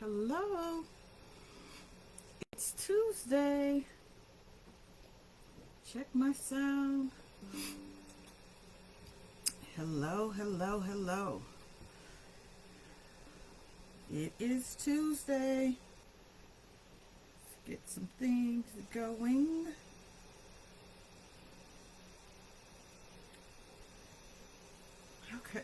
Hello. It's Tuesday. Check my sound. Hello, hello, hello. It is Tuesday. Let's get some things going. Okay.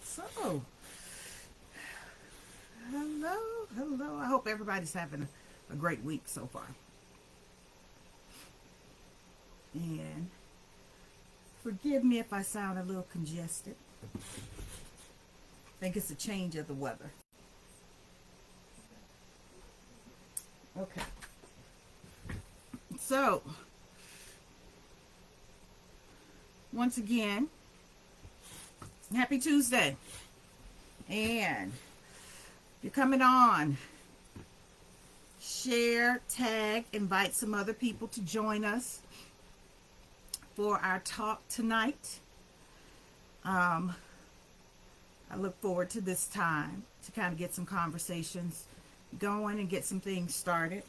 So, hello. I hope everybody's having a great week so far. And forgive me if I sound a little congested. I think it's a change of the weather. Okay. So, once again, happy Tuesday. And you're coming on. Share, tag, invite some other people to join us for our talk tonight. I look forward to this time to kind of get some conversations going and get some things started.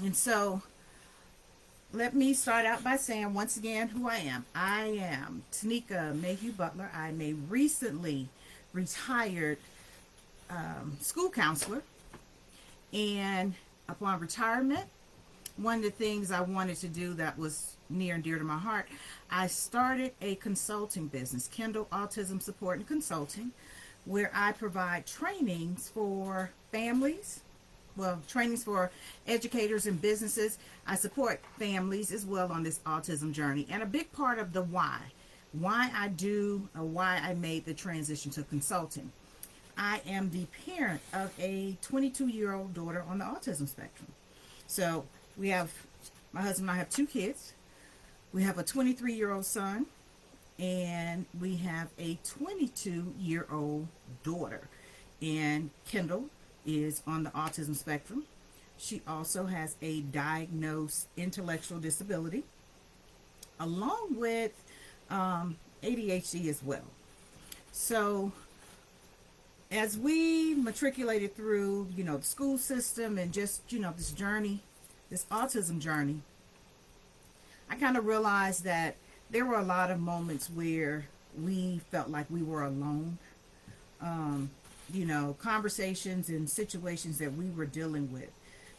And so let me start out by saying once again who I am. I am Tanyika M, Butler. I'm a recently retired school counselor. And upon retirement, one of the things I wanted to do that was near and dear to my heart, I started a consulting business, Kendall Autism Support Consulting, where I provide trainings for families, trainings for educators and businesses. I support families as well on this autism journey. And a big part of the why I made the transition to consulting. I am the parent of a 22-year-old daughter on the autism spectrum. So my husband and I have two kids. We have a 23-year-old son, and we have a 22-year-old daughter. And Kendall is on the autism spectrum. She also has a diagnosed intellectual disability, along with ADHD as well. So as we matriculated through, the school system and just, this journey, this autism journey, I kind of realized that there were a lot of moments where we felt like we were alone. Conversations and situations that we were dealing with,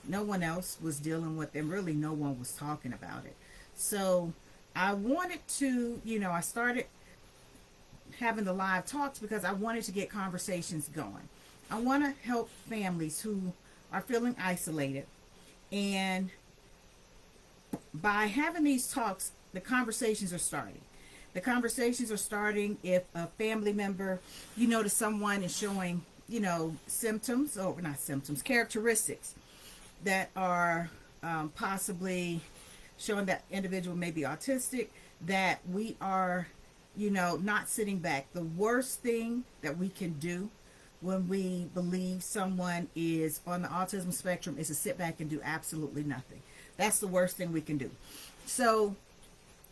no one else was dealing with, and really no one was talking about it. So I wanted to, I started having the live talks because I wanted to get conversations going. I want to help families who are feeling isolated. And by having these talks, the conversations are starting. The conversations are starting if a family member, to someone is showing, symptoms, or not symptoms, characteristics that are possibly showing that individual may be autistic, that we are, not sitting back. The worst thing that we can do when we believe someone is on the autism spectrum is to sit back and do absolutely nothing. That's the worst thing we can do. So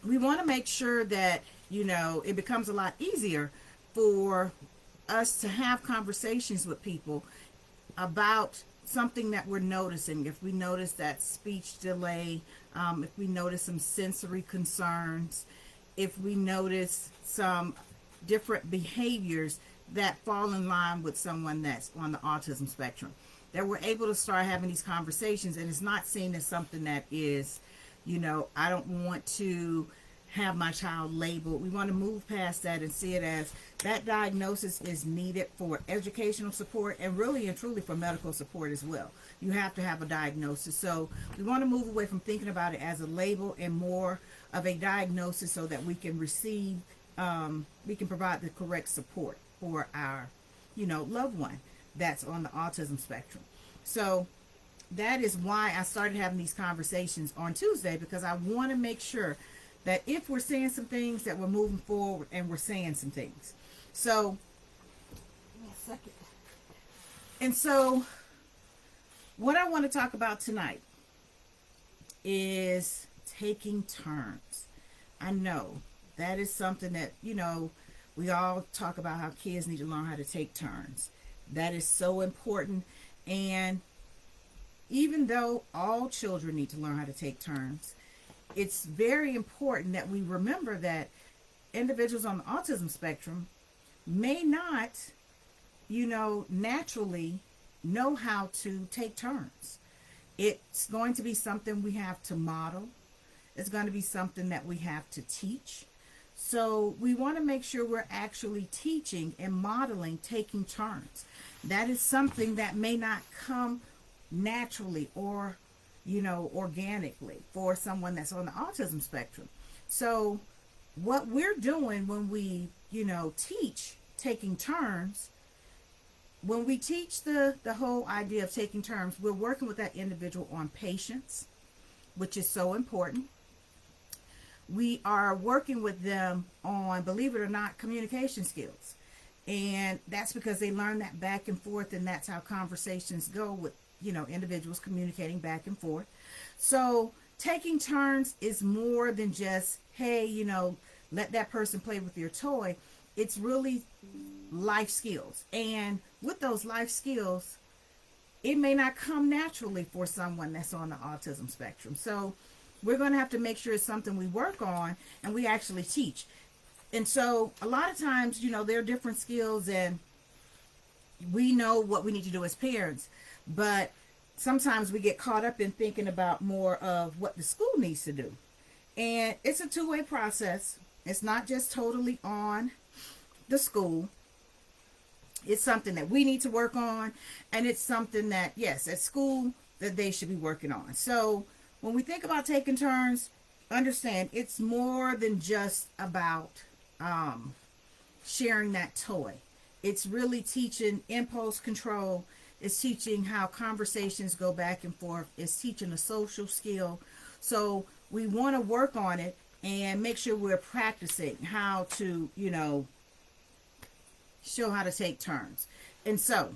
we want to make sure that, it becomes a lot easier for us to have conversations with people about something that we're noticing. If we notice that speech delay, if we notice some sensory concerns, if we notice some different behaviors that fall in line with someone that's on the autism spectrum, that we're able to start having these conversations, and it's not seen as something that is, I don't want to have my child labeled. We want to move past that and see it as that diagnosis is needed for educational support and really and truly for medical support as well. You have to have a diagnosis. So we want to move away from thinking about it as a label and more of a diagnosis so that we can receive, we can provide the correct support for our, loved one that's on the autism spectrum. So that is why I started having these conversations on Tuesday, because I want to make sure that if we're saying some things, that we're moving forward and we're saying some things. So, give me a second. And so, what I want to talk about tonight is taking turns. I know that is something that, We all talk about how kids need to learn how to take turns. That is so important. And even though all children need to learn how to take turns, it's very important that we remember that individuals on the autism spectrum may not, naturally know how to take turns. It's going to be something we have to model. It's going to be something that we have to teach. So we want to make sure we're actually teaching and modeling taking turns. That is something that may not come naturally or, organically for someone that's on the autism spectrum. So what we're doing when we, teach taking turns, when we teach the whole idea of taking turns, we're working with that individual on patience, which is so important. We are working with them on, believe it or not, communication skills. And that's because they learn that back and forth, and that's how conversations go with, individuals communicating back and forth. So taking turns is more than just, hey, let that person play with your toy. It's really life skills. And with those life skills, it may not come naturally for someone that's on the autism spectrum. So we're going to have to make sure it's something we work on and we actually teach. And so a lot of times, there are different skills and we know what we need to do as parents, but sometimes we get caught up in thinking about more of what the school needs to do. And it's a two-way process. It's not just totally on the school. It's something that we need to work on, and it's something that, yes, at school, that they should be working on. So when we think about taking turns, understand it's more than just about sharing that toy. It's really teaching impulse control. It's teaching how conversations go back and forth. It's teaching a social skill. So we want to work on it and make sure we're practicing how to, show how to take turns. And so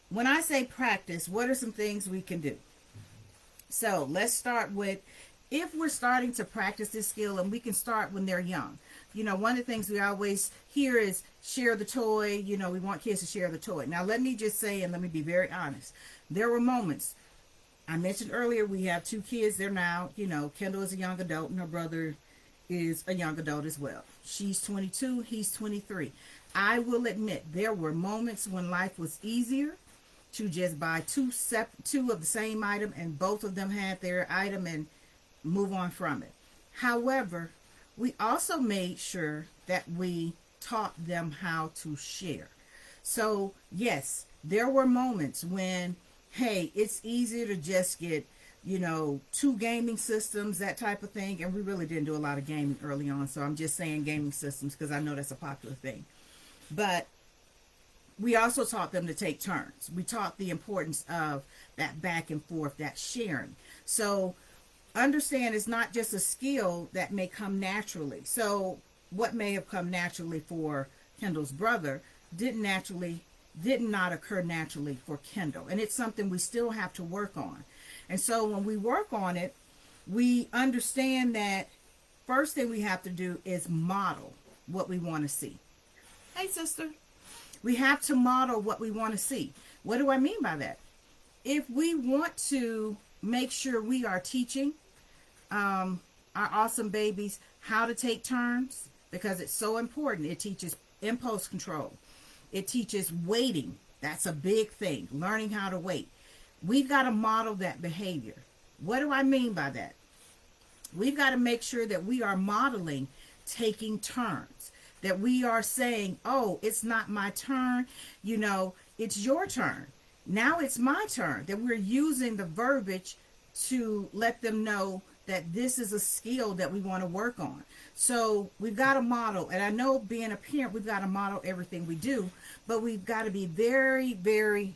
when I say practice, what are some things we can do? So let's start with, if we're starting to practice this skill, and we can start when they're young. One of the things we always hear is share the toy. We want kids to share the toy. Now, let me just say, and let me be very honest. There were moments, I mentioned earlier, we have two kids. They're now, Kendall is a young adult and her brother is a young adult as well. She's 22, he's 23. I will admit there were moments when life was easier to just buy two of the same item, and both of them had their item and move on from it. However, we also made sure that we taught them how to share. So yes, there were moments when, hey, it's easier to just get, two gaming systems, that type of thing. And we really didn't do a lot of gaming early on. So I'm just saying gaming systems because I know that's a popular thing. But we also taught them to take turns. We taught the importance of that back and forth, that sharing. So understand it's not just a skill that may come naturally. So what may have come naturally for Kendall's brother did not occur naturally for Kendall. And it's something we still have to work on. And so when we work on it, we understand that first thing we have to do is model what we want to see. Hey, sister. We have to model what we want to see. What do I mean by that? If we want to make sure we are teaching our awesome babies how to take turns, because it's so important. It teaches impulse control. It teaches waiting. That's a big thing. Learning how to wait. We've got to model that behavior. What do I mean by that? We've got to make sure that we are modeling taking turns. That we are saying, oh, it's not my turn. It's your turn. Now it's my turn. That we're using the verbiage to let them know that this is a skill that we want to work on. So we've got to model. And I know being a parent, we've got to model everything we do. But we've got to be very, very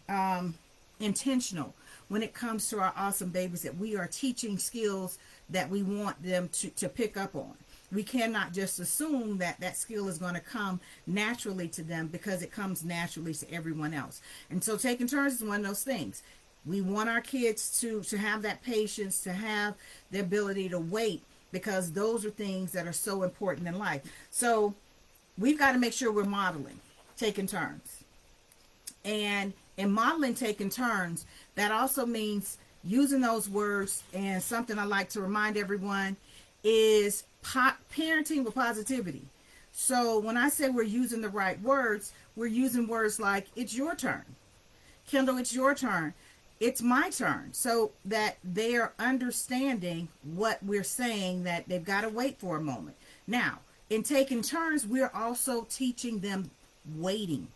intentional when it comes to our awesome babies, that we are teaching skills that we want them to pick up on. We cannot just assume that that skill is going to come naturally to them, because it comes naturally to everyone else. And so taking turns is one of those things. We want our kids to have that patience, to have the ability to wait, because those are things that are so important in life. So we've got to make sure we're modeling, taking turns. And in modeling, taking turns, that also means using those words. And something I like to remind everyone is parenting with positivity. So when I say we're using the right words, we're using words like, it's your turn. Kendall, it's your turn. It's my turn. So that they are understanding what we're saying, that they've got to wait for a moment. Now, in taking turns, we're also teaching them waiting.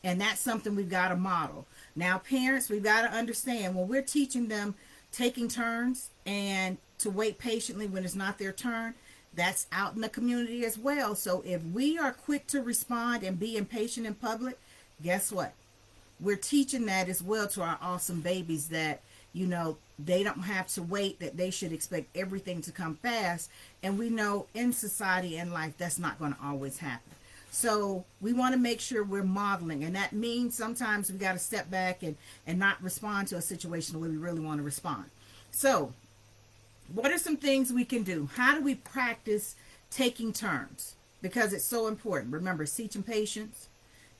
And that's something we've got to model. Now, parents, we've got to understand when we're teaching them taking turns and to wait patiently when it's not their turn, that's out in the community as well. So if we are quick to respond and be impatient in public, guess what? We're teaching that as well to our awesome babies, that, you know, they don't have to wait, that they should expect everything to come fast. And we know in society and life, that's not going to always happen. So we want to make sure we're modeling. And that means sometimes we got to step back and not respond to a situation the way we really want to respond. So what are some things we can do? How do we practice taking turns? Because it's so important. Remember, it's teaching patience.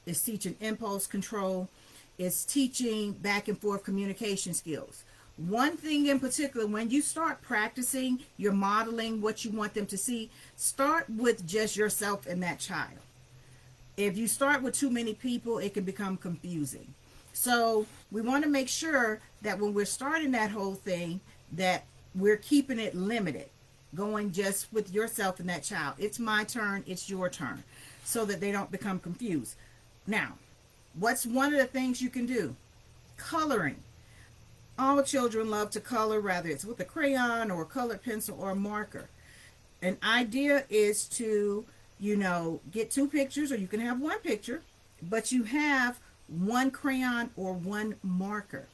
It's teaching impulse control. It's teaching back and forth communication skills. One thing in particular, when you start practicing, you're modeling what you want them to see, start with just yourself and that child. If you start with too many people, it can become confusing. So we want to make sure that when we're starting that whole thing, that we're keeping it limited, going just with yourself and that child. It's my turn, it's your turn, so that they don't become confused. Now, what's one of the things you can do? Coloring. All children love to color, whether it's with a crayon or a colored pencil or a marker. An idea is to, you know, get two pictures, or you can have one picture, but you have one crayon or one marker.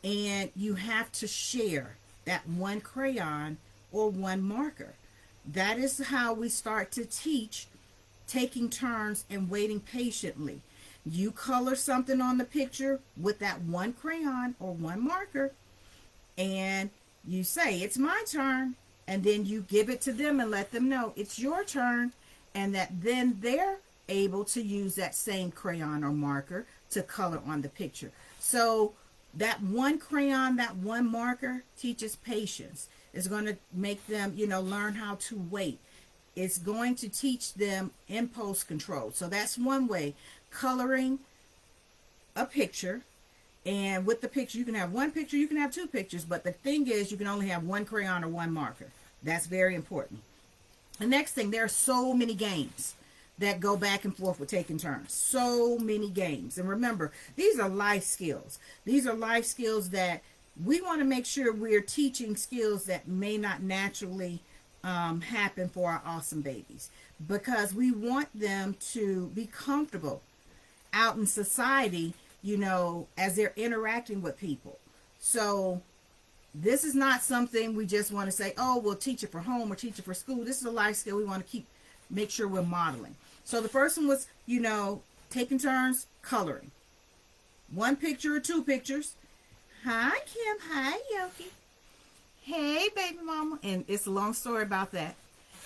And you have to share that one crayon or one marker. That is how we start to teach taking turns and waiting patiently. You color something on the picture with that one crayon or one marker, and you say, it's my turn, and then you give it to them and let them know it's your turn, and that then they're able to use that same crayon or marker to color on the picture. So that one crayon, that one marker teaches patience. It's going to make them, you know, learn how to wait. It's going to teach them impulse control. So that's one way, coloring a picture. And with the picture, you can have one picture, you can have two pictures, but the thing is, you can only have one crayon or one marker. That's very important. The next thing, there are so many games that go back and forth with taking turns. So many games. And remember, these are life skills. These are life skills that we want to make sure we're teaching, skills that may not naturally happen for our awesome babies, because we want them to be comfortable out in society, you know, as they're interacting with people. So this is not something we just want to say, oh, we'll teach it for home or teach it for school. This is a life skill we want to make sure we're modeling. So the first one was, you know, taking turns coloring. One picture or two pictures. Hi, Kim. Hi, Yoki. Hey, baby mama. And it's a long story about that.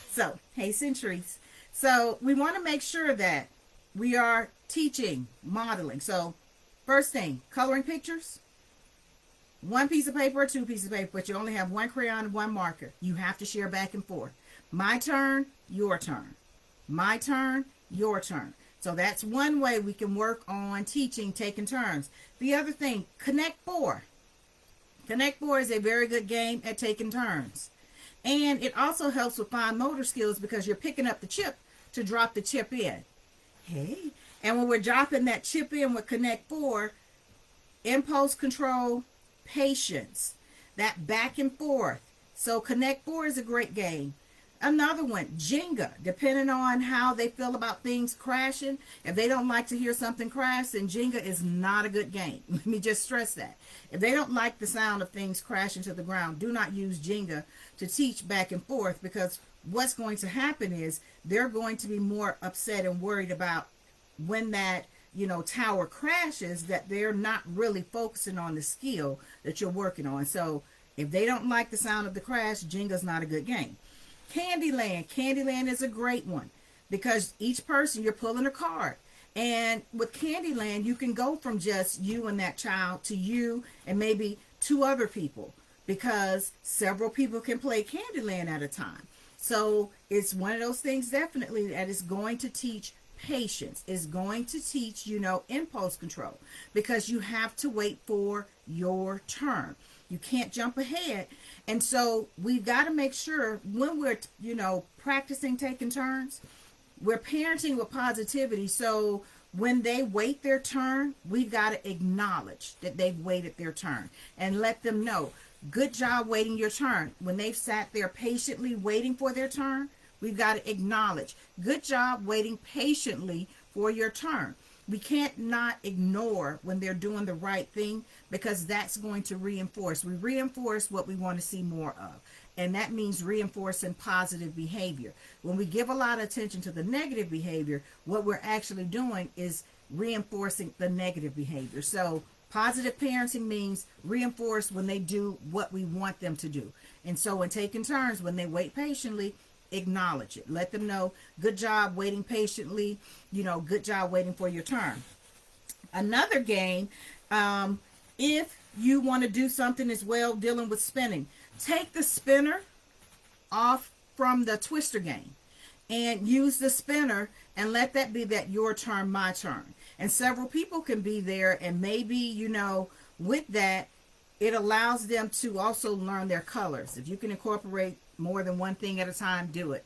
So, hey, Centuries. So we want to make sure that we are teaching, modeling. So first thing, coloring pictures. One piece of paper or two pieces of paper, but you only have one crayon and one marker. You have to share back and forth. My turn, your turn. My turn, your turn. So that's one way we can work on teaching, taking turns. The other thing, Connect Four. Connect Four is a very good game at taking turns. And it also helps with fine motor skills, because you're picking up the chip to drop the chip in. Hey. And when we're dropping that chip in with Connect Four, impulse control, patience, that back and forth. So Connect Four is a great game. Another one, Jenga, depending on how they feel about things crashing. If they don't like to hear something crash, then Jenga is not a good game. Let me just stress that. If they don't like the sound of things crashing to the ground, do not use Jenga to teach back and forth, because what's going to happen is they're going to be more upset and worried about when that, you know, tower crashes, that they're not really focusing on the skill that you're working on. So if they don't like the sound of the crash, Jenga's not a good game. Candyland. Candyland is a great one. because each person, you're pulling a card. And with Candyland, you can go from just you and that child to you and maybe two other people, because several people can play Candyland at a time. So it's one of those things definitely that is going to teach patience, is going to teach, impulse control, because you have to wait for your turn. You can't jump ahead. And so we've got to make sure when we're, practicing taking turns, we're parenting with positivity. So when they wait their turn, we've got to acknowledge that they've waited their turn and let them know, good job waiting your turn. When they've sat there patiently waiting for their turn, we've got to acknowledge, good job waiting patiently for your turn. We can't not ignore when they're doing the right thing, because that's going to reinforce. We reinforce what we want to see more of. And that means reinforcing positive behavior. When we give a lot of attention to the negative behavior, what we're actually doing is reinforcing the negative behavior. So positive parenting means reinforce when they do what we want them to do. And so in taking turns, when they wait patiently, acknowledge it. Let them know, good job waiting patiently, good job waiting for your turn. Another game, if you want to do something as well, dealing with spinning, take the spinner off from the twister game and use the spinner and let that be that your turn, my turn. And several people can be there, and maybe, with that, it allows them to also learn their colors. If you can incorporate more than one thing at a time, do it.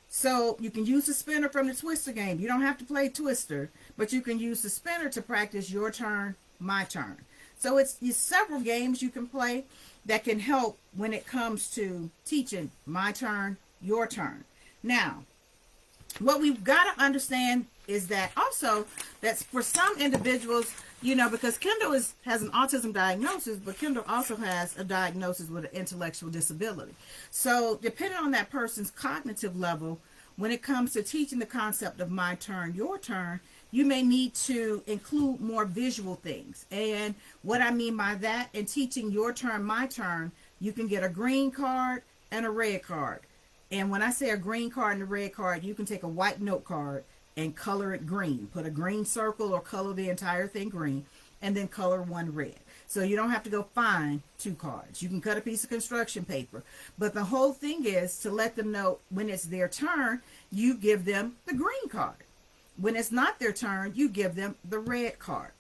So you can use the spinner from the twister game. You don't have to play twister, but you can use the spinner to practice your turn, my turn. So it's several games you can play that can help when it comes to teaching my turn, your turn. Now, what we've got to understand is that also, that's for some individuals, because Kendall has an autism diagnosis, but Kendall also has a diagnosis with an intellectual disability. So depending on that person's cognitive level, when it comes to teaching the concept of my turn, your turn, you may need to include more visual things. And what I mean by that, in teaching your turn, my turn, you can get a green card and a red card. And when I say a green card and a red card, you can take a white note card and color it green. Put a green circle or color the entire thing green, and then color one red. So you don't have to go find two cards. You can cut a piece of construction paper. But the whole thing is to let them know when it's their turn, you give them the green card. When it's not their turn, you give them the red card.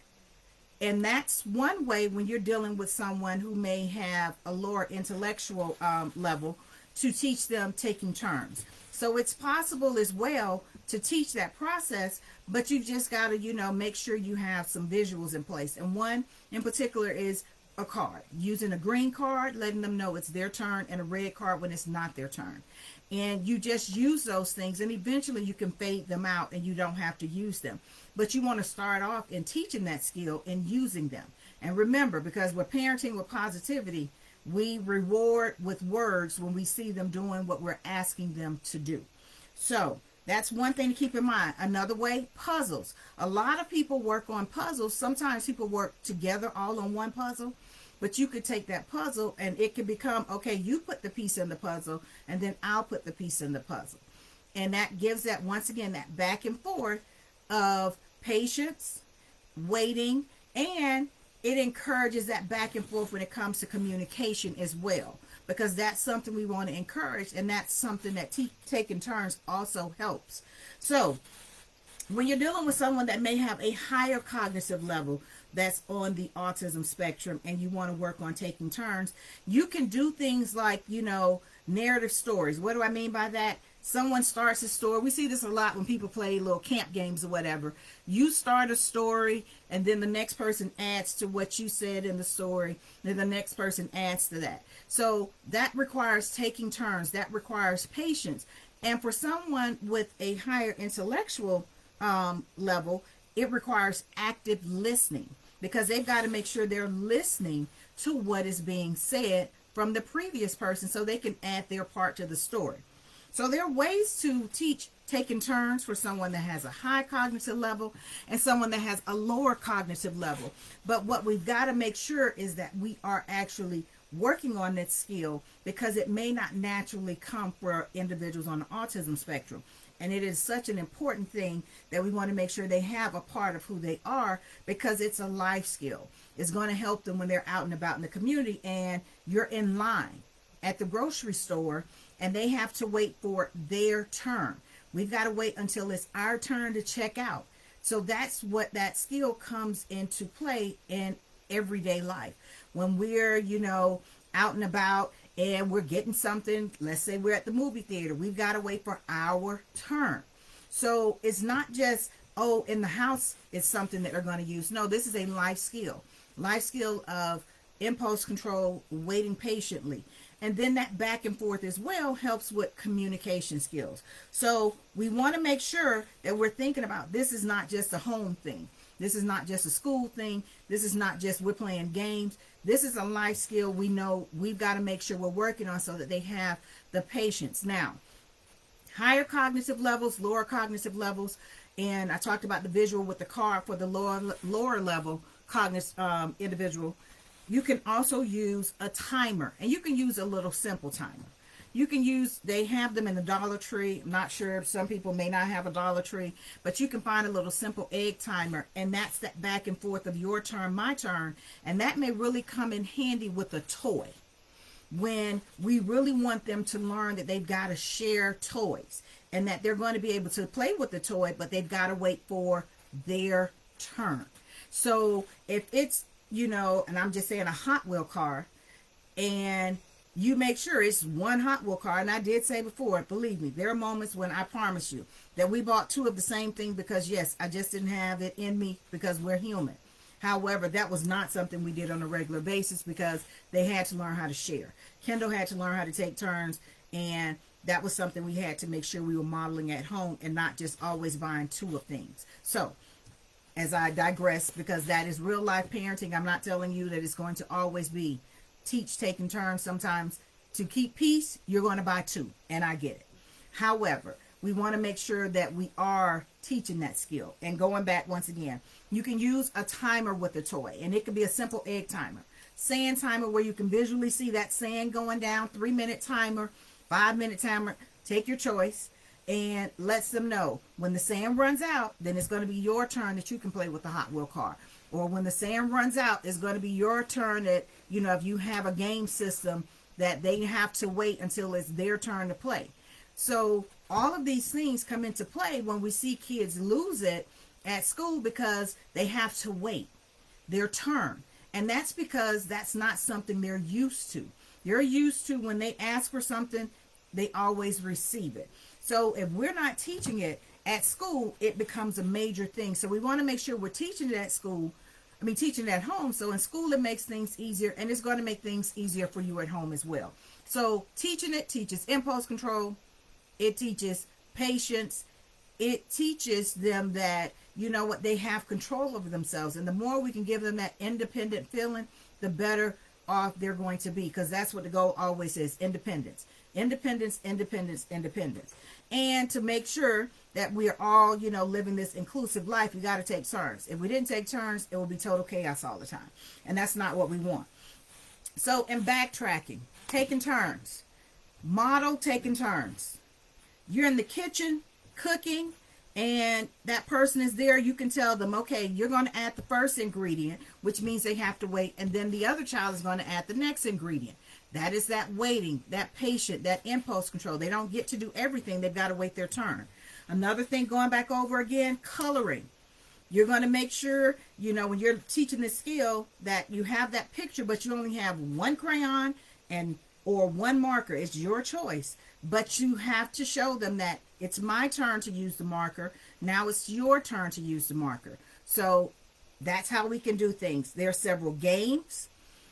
And that's one way when you're dealing with someone who may have a lower intellectual level, to teach them taking turns. So it's possible as well to teach that process, but you just got to, make sure you have some visuals in place. And one in particular is a card. Using a green card, letting them know it's their turn, and a red card when it's not their turn. And you just use those things, and eventually you can fade them out and you don't have to use them. But you want to start off in teaching that skill and using them. And remember, because we're parenting with positivity, we reward with words when we see them doing what we're asking them to do. So that's one thing to keep in mind. Another way, puzzles. A lot of people work on puzzles. Sometimes people work together all on one puzzle, but you could take that puzzle and it could become, okay, you put the piece in the puzzle and then I'll put the piece in the puzzle. And that gives that, once again, that back and forth of patience, waiting, and it encourages that back and forth when it comes to communication as well, because that's something we want to encourage, and that's something that taking turns also helps. So when you're dealing with someone that may have a higher cognitive level that's on the autism spectrum and you want to work on taking turns, you can do things like, narrative stories. What do I mean by that? Someone starts a story. We see this a lot when people play little camp games or whatever. You start a story, and then the next person adds to what you said in the story. Then the next person adds to that. So that requires taking turns. That requires patience. And for someone with a higher intellectual level, it requires active listening, because they've got to make sure they're listening to what is being said from the previous person so they can add their part to the story. So there are ways to teach taking turns for someone that has a high cognitive level and someone that has a lower cognitive level. But what we've got to make sure is that we are actually working on that skill because it may not naturally come for individuals on the autism spectrum. And it is such an important thing that we want to make sure they have a part of who they are, because it's a life skill. It's going to help them when they're out and about in the community and you're in line at the grocery store and they have to wait for their turn. We've got to wait until it's our turn to check out. So that's what that skill comes into play in everyday life. When we're, out and about and we're getting something, let's say we're at the movie theater, we've got to wait for our turn. So it's not just, in the house it's something that they're going to use. No, this is a life skill of impulse control, waiting patiently. And then that back and forth as well helps with communication skills. So we want to make sure that we're thinking about, this is not just a home thing. This is not just a school thing. This is not just we're playing games. This is a life skill we know we've got to make sure we're working on so that they have the patience. Now, higher cognitive levels, lower cognitive levels, and I talked about the visual with the car for the lower level cognitive individual. You can also use a timer, and you can use a little simple timer. You can use, they have them in the Dollar Tree. I'm not sure, some people may not have a Dollar Tree, but you can find a little simple egg timer, and that's that back and forth of your turn, my turn, and that may really come in handy with a toy when we really want them to learn that they've got to share toys and that they're going to be able to play with the toy, but they've got to wait for their turn. So if it's, and I'm just saying a Hot Wheel car, and you make sure it's one Hot Wheel car. And I did say before, believe me, there are moments when I promise you that we bought two of the same thing because, yes, I just didn't have it in me because we're human. However, that was not something we did on a regular basis because they had to learn how to share. Kendall had to learn how to take turns, and that was something we had to make sure we were modeling at home and not just always buying two of things. So, as I digress, because that is real life parenting, I'm not telling you that it's going to always be teach taking turns. Sometimes to keep peace, you're going to buy two, and I get it. However, we want to make sure that we are teaching that skill. And going back once again, you can use a timer with a toy, and it could be a simple egg timer, sand timer where you can visually see that sand going down, 3-minute timer, 5-minute timer, take your choice, and lets them know when the sand runs out, then it's going to be your turn that you can play with the Hot Wheel car. Or when the sand runs out, it's going to be your turn that, if you have a game system that they have to wait until it's their turn to play. So all of these things come into play when we see kids lose it at school because they have to wait their turn. And that's because that's not something they're used to. You're used to when they ask for something, they always receive it. So if we're not teaching it at school, it becomes a major thing. So we want to make sure we're teaching it at school. Teaching it at home. So in school, it makes things easier, and it's going to make things easier for you at home as well. So teaching it teaches impulse control. It teaches patience. It teaches them that, they have control over themselves. And the more we can give them that independent feeling, the better off they're going to be, because that's what the goal always is: independence. Independence, independence, independence. And to make sure that we are all, living this inclusive life, you got to take turns. If we didn't take turns, it will be total chaos all the time. And that's not what we want. So in backtracking, taking turns, model taking turns. You're in the kitchen cooking, and that person is there. You can tell them, okay, you're going to add the first ingredient, which means they have to wait. And then the other child is going to add the next ingredient. That is that waiting, that patient, that impulse control. They don't get to do everything. They've got to wait their turn. Another thing, going back over again, coloring. You're going to make sure, when you're teaching this skill, that you have that picture, but you only have one crayon or one marker. It's your choice. But you have to show them that it's my turn to use the marker. Now it's your turn to use the marker. So that's how we can do things. There are several games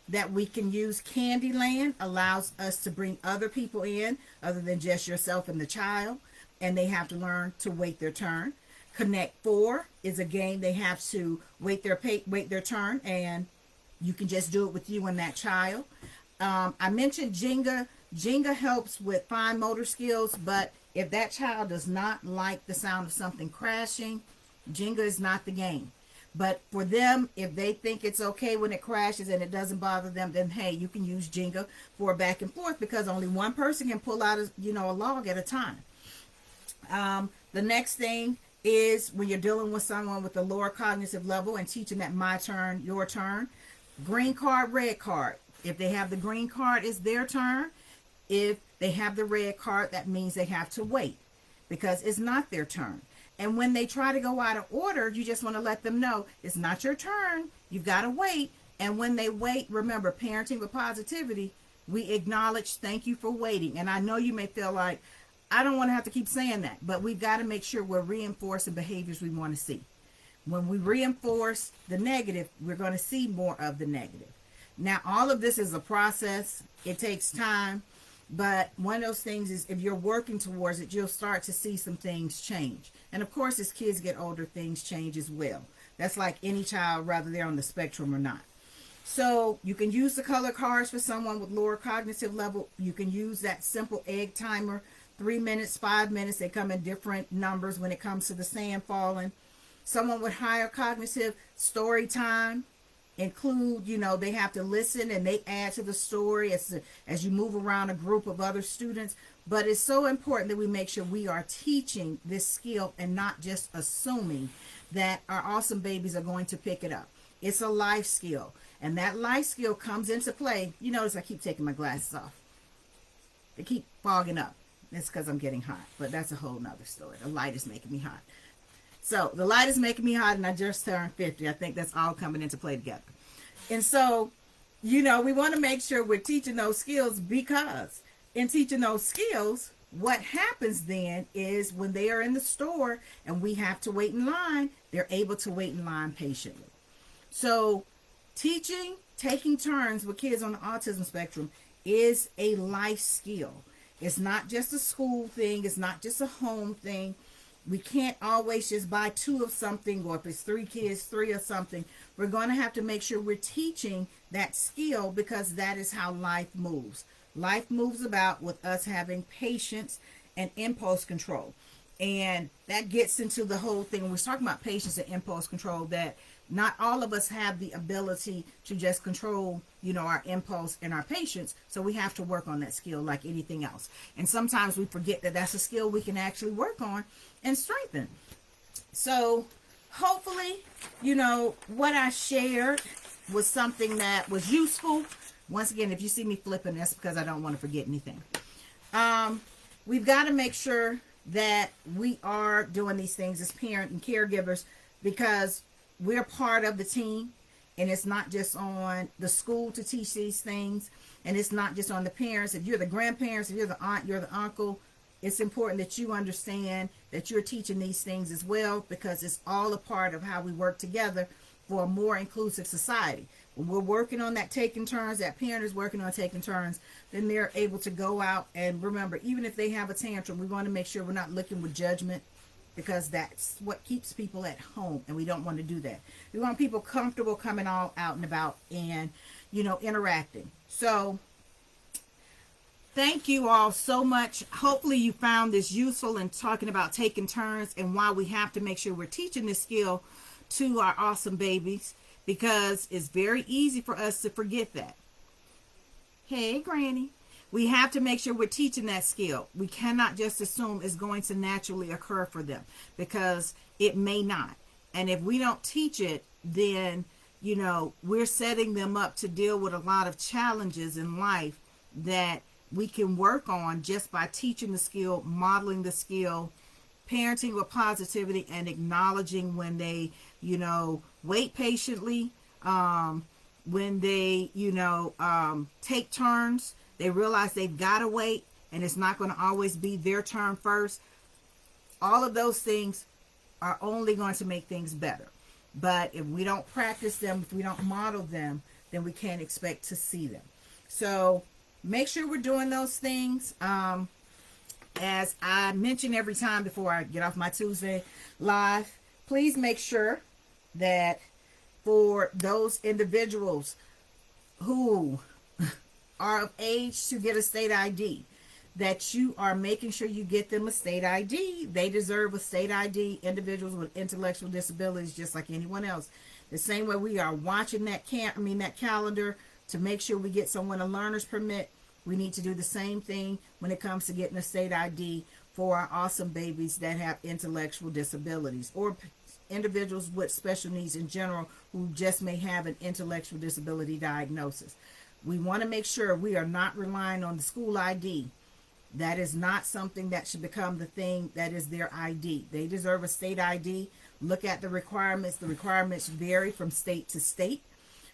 that we can use. Candyland allows us to bring other people in other than just yourself and the child, and they have to learn to wait their turn. Connect 4 is a game they have to wait their turn, and you can just do it with you and that child. I mentioned Jenga. Jenga helps with fine motor skills, but if that child does not like the sound of something crashing, Jenga is not the game. But for them, if they think it's okay when it crashes and it doesn't bother them, then hey, you can use Jenga for back and forth, because only one person can pull out a log at a time. The next thing is when you're dealing with someone with a lower cognitive level and teaching that my turn, your turn, green card, red card. If they have the green card, it's their turn. If they have the red card, that means they have to wait because it's not their turn. And when they try to go out of order, you just want to let them know it's not your turn. You've got to wait. And when they wait, remember, parenting with positivity, we acknowledge, thank you for waiting. And I know you may feel like, I don't want to have to keep saying that, but we've got to make sure we're reinforcing behaviors we want to see. When we reinforce the negative, we're going to see more of the negative. Now, all of this is a process. It takes time. But one of those things is if you're working towards it, you'll start to see some things change. And of course, as kids get older, things change as well. That's like any child, whether they're on the spectrum or not. So you can use the color cards for someone with lower cognitive level. You can use that simple egg timer, 3 minutes, 5 minutes. They come in different numbers when it comes to the sand falling. Someone with higher cognitive, story time. Include, they have to listen and they add to the story as you move around a group of other students. But it's so important that we make sure we are teaching this skill and not just assuming that our awesome babies are going to pick it up. It's a life skill. And that life skill comes into play. You notice I keep taking my glasses off. They keep fogging up. It's because I'm getting hot. But that's a whole nother story. The light is making me hot. So the light is making me hot and I just turned 50. I think that's all coming into play together. And so, we want to make sure we're teaching those skills, because in teaching those skills, what happens then is when they are in the store and we have to wait in line, they're able to wait in line patiently. So teaching, taking turns with kids on the autism spectrum is a life skill. It's not just a school thing. It's not just a home thing. We can't always just buy 2 of something, or if it's 3 kids, 3 of something. We're going to have to make sure we're teaching that skill, because that is how life moves. Life moves about with us having patience and impulse control. And that gets into the whole thing. When we're talking about patience and impulse control, that not all of us have the ability to just control, our impulse and our patience. So we have to work on that skill like anything else. And sometimes we forget that that's a skill we can actually work on and strengthen. So hopefully, what I shared was something that was useful. Once again, if you see me flipping, that's because I don't want to forget anything. We've got to make sure that we are doing these things as parents and caregivers, because we're part of the team, and it's not just on the school to teach these things, and it's not just on the parents. If you're the grandparents, if you're the aunt, you're the uncle, it's important that you understand that you're teaching these things as well, because it's all a part of how we work together for a more inclusive society. When we're working on that taking turns, that parent is working on taking turns, then they're able to go out and remember, even if they have a tantrum, we want to make sure we're not looking with judgment, because that's what keeps people at home, and we don't want to do that. We want people comfortable coming all out and about and, interacting. So thank you all so much. Hopefully you found this useful in talking about taking turns and why we have to make sure we're teaching this skill to our awesome babies, because it's very easy for us to forget that. Hey, Granny. We have to make sure we're teaching that skill. We cannot just assume it's going to naturally occur for them, because it may not. And if we don't teach it, then, we're setting them up to deal with a lot of challenges in life that we can work on just by teaching the skill, modeling the skill, parenting with positivity, and acknowledging when they, wait patiently, when they, take turns. They realize they've got to wait, and it's not going to always be their turn first. All of those things are only going to make things better. But if we don't practice them, if we don't model them, then we can't expect to see them. So make sure we're doing those things. As I mention every time before I get off my Tuesday live, please make sure that for those individuals who are of age to get a state ID, that you are making sure you get them a state ID. They deserve a state ID. Individuals with intellectual disabilities, just like anyone else. The same way we are watching that calendar to make sure we get someone a learner's permit, we need to do the same thing when it comes to getting a state ID for our awesome babies that have intellectual disabilities, or individuals with special needs in general who just may have an intellectual disability diagnosis. We want to make sure we are not relying on the school ID. That is not something that should become the thing that is their ID. They deserve a state ID. Look at the requirements. The requirements vary from state to state,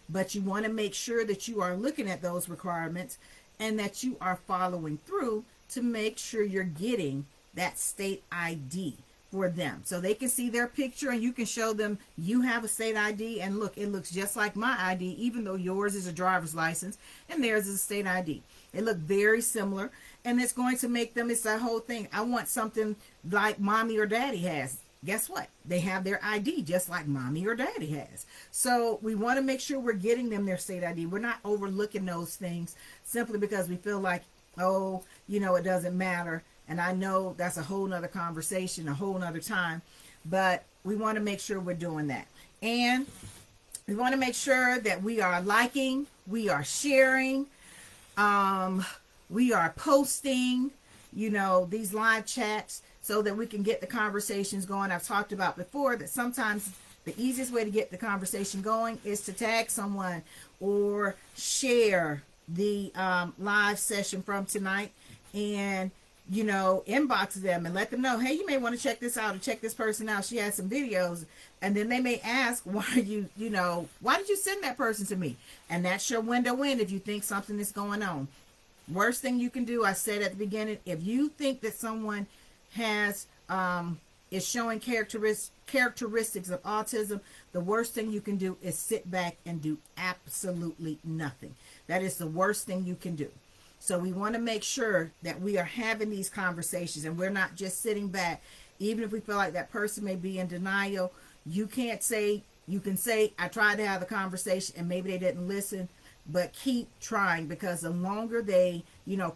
but you want to make sure that you are looking at those requirements and that you are following through to make sure you're getting that state ID for them, so they can see their picture and you can show them you have a state ID, and look, it looks just like my ID, even though yours is a driver's license and theirs is a state ID. It look very similar, and it's going to make them, it's that whole thing. I want something like mommy or daddy has. Guess what? They have their ID just like mommy or daddy has. So we want to make sure we're getting them their state ID. We're not overlooking those things simply because we feel like, oh, it doesn't matter. And I know that's a whole nother conversation, a whole nother time, but we want to make sure we're doing that. And we want to make sure that we are liking, we are sharing, we are posting, these live chats so that we can get the conversations going. I've talked about before that sometimes the easiest way to get the conversation going is to tag someone or share the live session from tonight, and inbox them and let them know, hey, you may want to check this out or check this person out. She has some videos. And then they may ask, why did you send that person to me? And that's your window in if you think something is going on. Worst thing you can do, I said at the beginning, if you think that someone has is showing characteristics of autism, the worst thing you can do is sit back and do absolutely nothing. That is the worst thing you can do. So we want to make sure that we are having these conversations and we're not just sitting back. Even if we feel like that person may be in denial, you can say, I tried to have a conversation and maybe they didn't listen, but keep trying, because the longer they,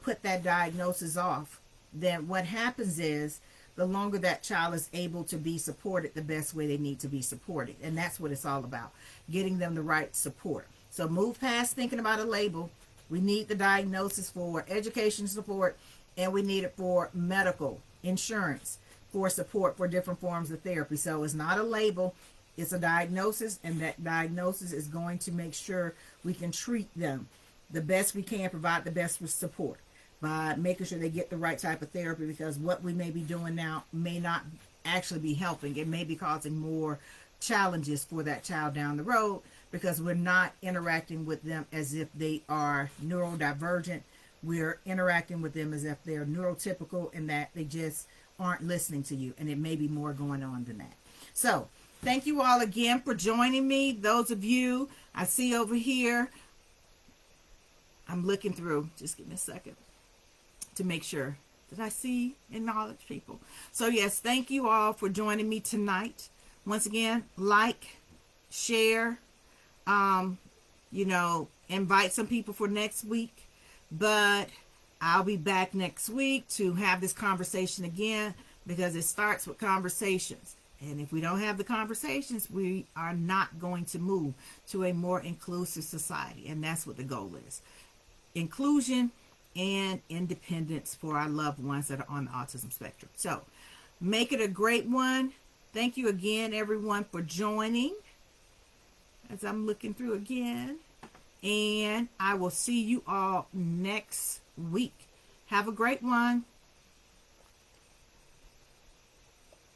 put that diagnosis off, then what happens is the longer that child is able to be supported the best way they need to be supported. And that's what it's all about, getting them the right support. So move past thinking about a label. We need the diagnosis for education support, and we need it for medical insurance for support for different forms of therapy. So it's not a label, it's a diagnosis, and that diagnosis is going to make sure we can treat them the best we can, provide the best support by making sure they get the right type of therapy, because what we may be doing now may not actually be helping. It may be causing more challenges for that child down the road, because we're not interacting with them as if they are neurodivergent. We're interacting with them as if they're neurotypical and that they just aren't listening to you. And it may be more going on than that. So thank you all again for joining me. Those of you I see over here, I'm looking through. Just give me a second to make sure that I see acknowledge people. So yes, thank you all for joining me tonight. Once again, like, share, invite some people for next week, but I'll be back next week to have this conversation again, because it starts with conversations. And if we don't have the conversations, we are not going to move to a more inclusive society. And that's what the goal is. Inclusion and independence for our loved ones that are on the autism spectrum. So make it a great one. Thank you again, everyone, for joining as I'm looking through again. And I will see you all next week. Have a great one.